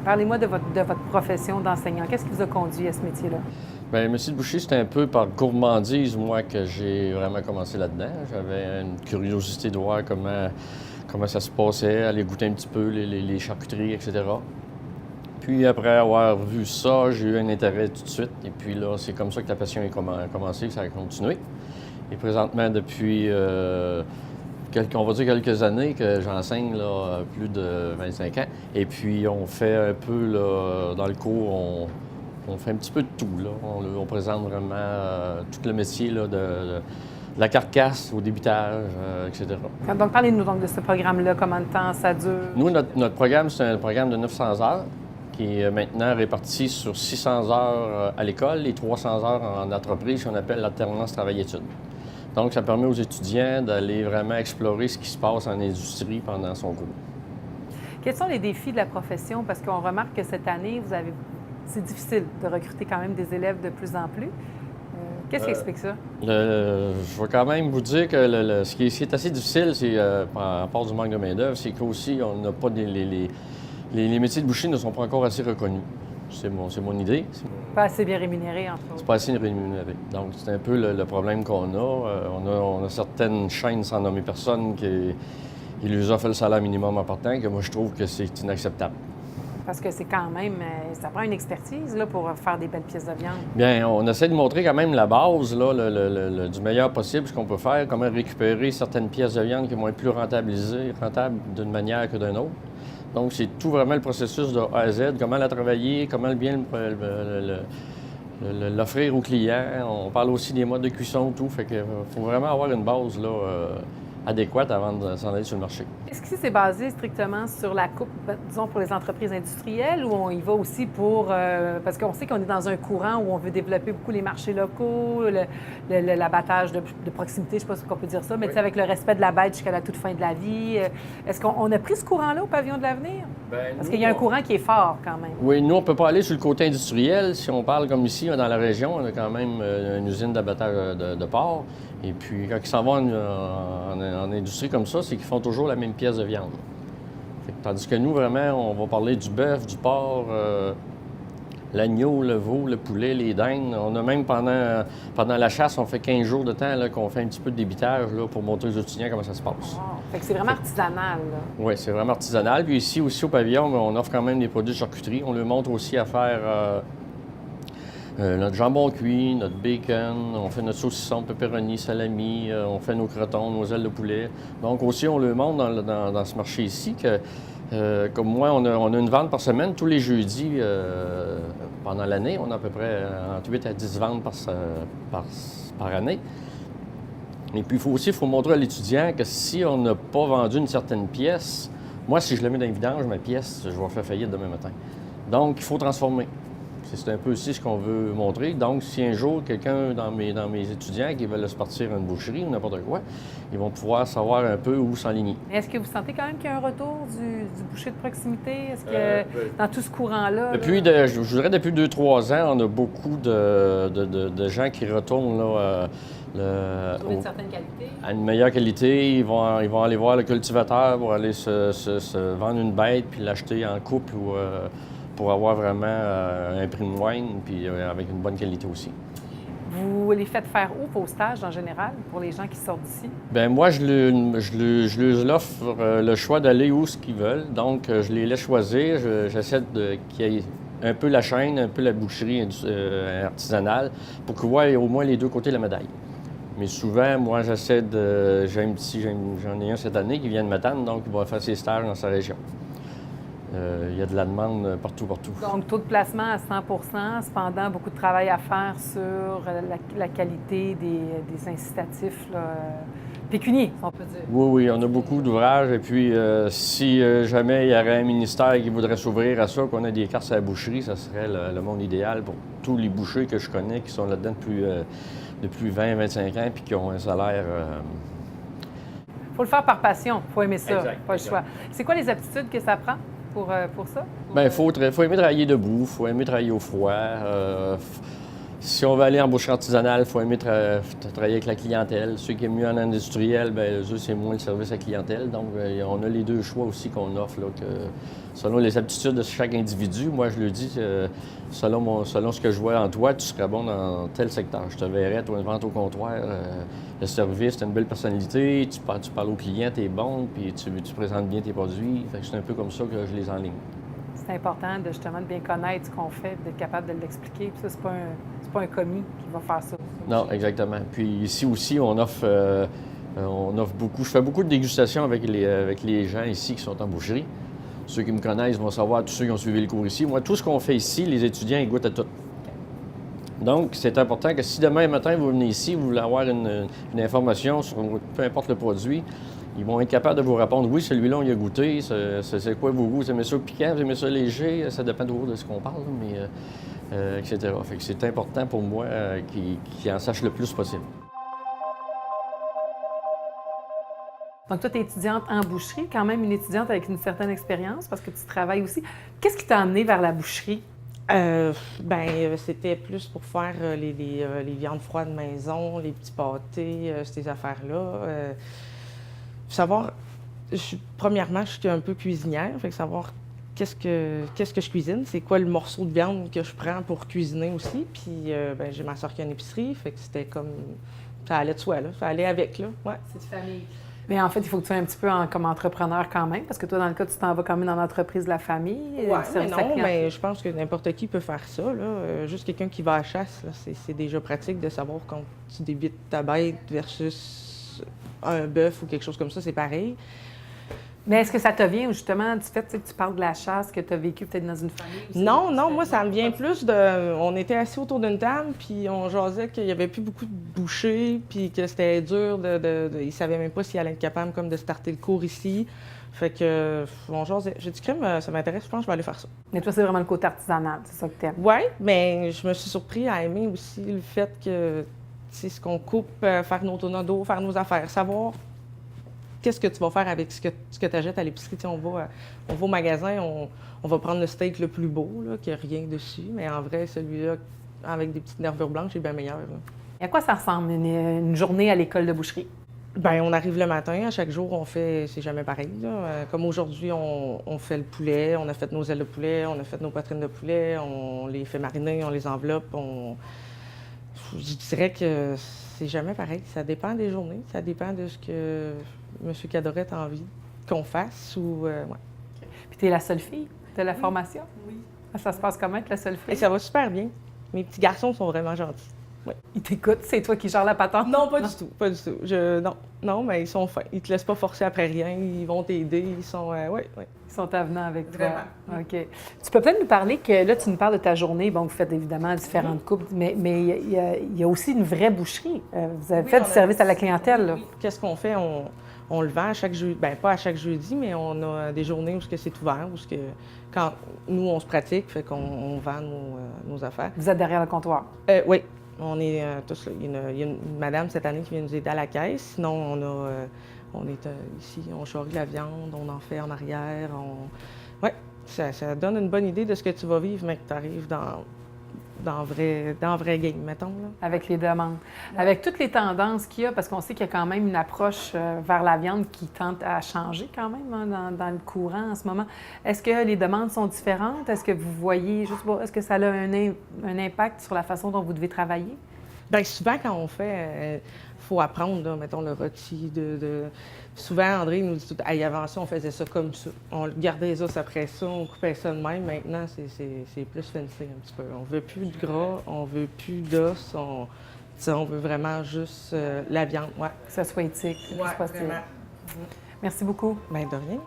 Parlez-moi de votre profession d'enseignant. Qu'est-ce qui vous a conduit à ce métier-là? Bien, métier de boucher, c'était un peu par gourmandise, moi, que j'ai vraiment commencé là-dedans. J'avais une curiosité de voir comment ça se passait, aller goûter un petit peu les charcuteries, etc. Puis après avoir vu ça, j'ai eu un intérêt tout de suite. Et puis là, c'est comme ça que la passion a commencé, ça a continué. Et présentement, depuis, on va dire quelques années que j'enseigne, là, plus de 25 ans. Et puis, on fait un peu, là, dans le cours, on fait un petit peu de tout, là. On présente vraiment tout le métier, là, de la carcasse au débitage, etc. Donc, parlez-nous donc de ce programme-là. Comment de temps ça dure? Nous, notre programme, c'est un programme de 900 heures qui est maintenant réparti sur 600 heures à l'école et 300 heures en entreprise, qu'on appelle l'alternance travail-études. Donc, ça permet aux étudiants d'aller vraiment explorer ce qui se passe en industrie pendant son cours. Quels sont les défis de la profession? Parce qu'on remarque que cette année, c'est difficile de recruter quand même des élèves de plus en plus. Qu'est-ce qui explique ça? Je vais quand même vous dire que ce qui est assez difficile, c'est, à part du manque de main-d'œuvre, c'est qu'aussi, on n'a pas les métiers de boucher ne sont pas encore assez reconnus. C'est mon idée. Pas assez bien rémunéré, entre autres. C'est pas assez rémunéré. Donc, c'est un peu le problème qu'on a. On a certaines chaînes, sans nommer personne, qui lui offrent le salaire minimum en partant, que moi, je trouve que c'est inacceptable. Parce que c'est quand même, ça prend une expertise là, pour faire des belles pièces de viande. Bien, on essaie de montrer quand même la base là, du meilleur possible, ce qu'on peut faire, comment récupérer certaines pièces de viande qui vont être plus rentables d'une manière que d'une autre. Donc, c'est tout vraiment le processus de A à Z, comment la travailler, comment bien l'offrir aux clients. On parle aussi des modes de cuisson, tout. Fait qu'il faut vraiment avoir une base là, adéquate avant de s'en aller sur le marché. Est-ce que c'est basé strictement sur la coupe, disons, pour les entreprises industrielles, ou on y va aussi pour... parce qu'on sait qu'on est dans un courant où on veut développer beaucoup les marchés locaux, l'abattage de proximité, je ne sais pas si on peut dire ça, mais oui, avec le respect de la bête jusqu'à la toute fin de la vie. Est-ce qu'on a pris ce courant-là au Pavillon de l'Avenir? Parce qu'il y a un courant qui est fort quand même. Oui, nous, on ne peut pas aller sur le côté industriel. Si on parle comme ici, dans la région, on a quand même une usine d'abattage de porc. Et puis, quand ils s'en vont en industrie comme ça, c'est qu'ils font toujours la même pièce de viande. Tandis que nous, vraiment, on va parler du bœuf, du porc, l'agneau, le veau, le poulet, les dindes. On a même, pendant la chasse, on fait 15 jours de temps qu'on fait un petit peu de débitage là, pour montrer aux étudiants comment ça se passe. Wow. Fait que c'est vraiment artisanal, là. Oui, c'est vraiment artisanal. Puis ici, aussi au pavillon, on offre quand même des produits de charcuterie. On leur montre aussi à faire... notre jambon cuit, notre bacon, on fait notre saucisson, pepperoni, salami, on fait nos crotons, nos ailes de poulet. Donc aussi, on le montre dans ce marché ici que, comme moi, on a une vente par semaine tous les jeudis pendant l'année. On a à peu près entre 8 à 10 ventes par année. Et puis, il faut montrer à l'étudiant que si on n'a pas vendu une certaine pièce, moi, si je la mets dans les vidanges, ma pièce, je vais faire faillite demain matin. Donc, il faut transformer. C'est un peu aussi ce qu'on veut montrer. Donc, si un jour, quelqu'un dans mes étudiants qui veulent se partir à une boucherie ou n'importe quoi, ils vont pouvoir savoir un peu où s'enligner. Est-ce que vous sentez quand même qu'il y a un retour du boucher de proximité? Est-ce que dans tout ce courant-là... Je dirais depuis 2-3 ans, on a beaucoup de gens qui retournent là, pour une certaine qualité? À une meilleure qualité. Ils vont aller voir le cultivateur pour aller se vendre une bête puis l'acheter en couple ou... pour avoir vraiment un prix de moyenne, puis avec une bonne qualité aussi. Vous les faites faire où, vos stages, en général, pour les gens qui sortent d'ici? Bien, moi, je leur offre le choix d'aller où ce qu'ils veulent. Donc, je les laisse choisir. J'essaie qu'il y ait un peu la chaîne, un peu la boucherie artisanale, pour qu'ils voient au moins les deux côtés de la médaille. Mais souvent, moi, j'en ai un cette année qui vient de Matane, donc il va faire ses stages dans sa région. Il y a de la demande partout. Donc, taux de placement à 100 %, cependant, beaucoup de travail à faire sur la qualité des incitatifs là, pécuniers, on peut dire. Oui, on a beaucoup d'ouvrages. Et puis, si jamais il y aurait un ministère qui voudrait s'ouvrir à ça, qu'on ait des cartes à la boucherie, ça serait le monde idéal pour tous les bouchers que je connais qui sont là-dedans depuis 20-25 ans puis qui ont un salaire... Il faut le faire par passion, il faut aimer ça, exact, pas le choix. C'est quoi les aptitudes que ça prend pour ça? Bien, il faut aimer travailler debout, il faut aimer travailler au froid. Si on veut aller en boucherie artisanale, il faut aimer travailler avec la clientèle. Ceux qui aiment mieux en industriel, bien, eux, c'est moins le service à clientèle. Donc, on a les deux choix aussi qu'on offre, là, selon les aptitudes de chaque individu. Moi, je le dis, selon ce que je vois en toi, tu serais bon dans tel secteur. Je te verrais, toi, une vente au comptoir, le service, tu as une belle personnalité, tu parles aux clients, tu es bon, puis tu présentes bien tes produits. Fait que c'est un peu comme ça que je les enligne. C'est important de justement de bien connaître ce qu'on fait, d'être capable de l'expliquer. Puis ça, c'est pas un commis qui va faire ça. Non, exactement. Puis ici aussi, on offre beaucoup. Je fais beaucoup de dégustations avec les gens ici qui sont en boucherie. Ceux qui me connaissent vont savoir, tous ceux qui ont suivi le cours ici. Moi, tout ce qu'on fait ici, les étudiants, ils goûtent à tout. Donc, c'est important que si demain matin, vous venez ici, vous voulez avoir une information sur peu importe le produit, ils vont être capables de vous répondre, oui, celui-là, on y a goûté, c'est quoi vos goûts? Vous aimez ça piquant, vous aimez ça léger? Ça dépend toujours de ce qu'on parle, mais etc. Fait que c'est important pour moi qu'ils en sachent le plus possible. Donc, toi, tu es étudiante en boucherie, quand même une étudiante avec une certaine expérience parce que tu travailles aussi. Qu'est-ce qui t'a amené vers la boucherie? C'était plus pour faire les viandes froides maison, les petits pâtés, ces affaires-là. Savoir, premièrement, je suis un peu cuisinière, fait que savoir qu'est-ce que je cuisine, c'est quoi le morceau de viande que je prends pour cuisiner aussi. Puis, j'ai ma soeur qui a une épicerie, fait que c'était comme, ça allait de soi, là, ça allait avec, là, ouais. C'est de famille. Mais en fait, il faut que tu sois un petit peu comme entrepreneur quand même, parce que toi, dans le cas, tu t'en vas quand même dans l'entreprise de la famille. Oui, mais non, mais je pense que n'importe qui peut faire ça, là. Juste quelqu'un qui va à la chasse, là, c'est déjà pratique de savoir quand tu débites ta bête versus un bœuf ou quelque chose comme ça, c'est pareil. Mais est-ce que ça te vient justement du fait que tu parles de la chasse, que tu as vécu peut-être dans une famille? Aussi, non, moi, ça me vient plus de... On était assis autour d'une table, puis on jasait qu'il n'y avait plus beaucoup de bouchées, puis que c'était dur Ils ne savaient même pas s'ils allaient être capables comme de starter le cours ici. Fait que, on jasait. J'ai dit, crème, ça m'intéresse, je pense que je vais aller faire ça. Mais toi, c'est vraiment le côté artisanal, c'est ça que tu aimes? Oui, mais je me suis surpris à aimer aussi le fait que, tu sais, ce qu'on coupe, faire nos tornados, faire nos affaires, savoir qu'est-ce que tu vas faire avec ce que tu achètes à l'épicerie. On va au magasin, on va prendre le steak le plus beau, là, qui n'a rien dessus, mais en vrai, celui-là, avec des petites nervures blanches, est bien meilleur. Là. Et à quoi ça ressemble une journée à l'école de boucherie? Bien, on arrive le matin, à chaque jour, on fait, c'est jamais pareil. Là. Comme aujourd'hui, on fait le poulet, on a fait nos ailes de poulet, on a fait nos poitrines de poulet, on les fait mariner, on les enveloppe. Je dirais que c'est jamais pareil. Ça dépend des journées, ça dépend de ce que M. Cadoret a envie qu'on fasse. Ouais. Puis tu es la seule fille de la formation? Oui. Ça se passe comment être la seule fille? Et ça va super bien. Mes petits garçons sont vraiment gentils. Ouais. Ils t'écoutent? C'est toi qui gères la patente? Non, pas du tout. Pas du tout. Non, mais ils sont fins. Ils te laissent pas forcer après rien. Ils vont t'aider. Ils sont... oui. Ils sont avenants avec toi. Vraiment. OK. Tu peux peut-être nous parler que là, tu nous parles de ta journée. Bon, vous faites évidemment différentes coupes, mais il y a aussi une vraie boucherie. Vous avez fait du service à la clientèle, là. Oui. Qu'est-ce qu'on fait? On le vend à chaque jeudi. Bien, pas à chaque jeudi, mais on a des journées où c'est ouvert, quand nous, on se pratique, fait qu'on vend nos affaires. Vous êtes derrière le comptoir? Oui. On est tous là. Il y a une madame cette année qui vient nous aider à la caisse. Sinon, on est ici, on charrie la viande, on en fait en arrière. Oui, ça donne une bonne idée de ce que tu vas vivre, mais que tu arrives dans vrai game, mettons. Là. Avec les demandes. Ouais. Avec toutes les tendances qu'il y a, parce qu'on sait qu'il y a quand même une approche vers la viande qui tente à changer quand même hein, dans le courant en ce moment. Est-ce que les demandes sont différentes? Est-ce que vous voyez, est-ce que ça a un impact sur la façon dont vous devez travailler? Bien, souvent, quand on fait, faut apprendre, là, mettons, le rôti. Souvent, André nous dit tout, hey, avant ça, on faisait ça comme ça. On gardait les os après ça, on coupait ça de même. Maintenant, c'est plus fancy un petit peu. On veut plus de gras, on veut plus d'os, on veut vraiment juste la viande. Ouais. Que ça soit éthique. Ouais, vraiment. Merci beaucoup. Bien, de rien.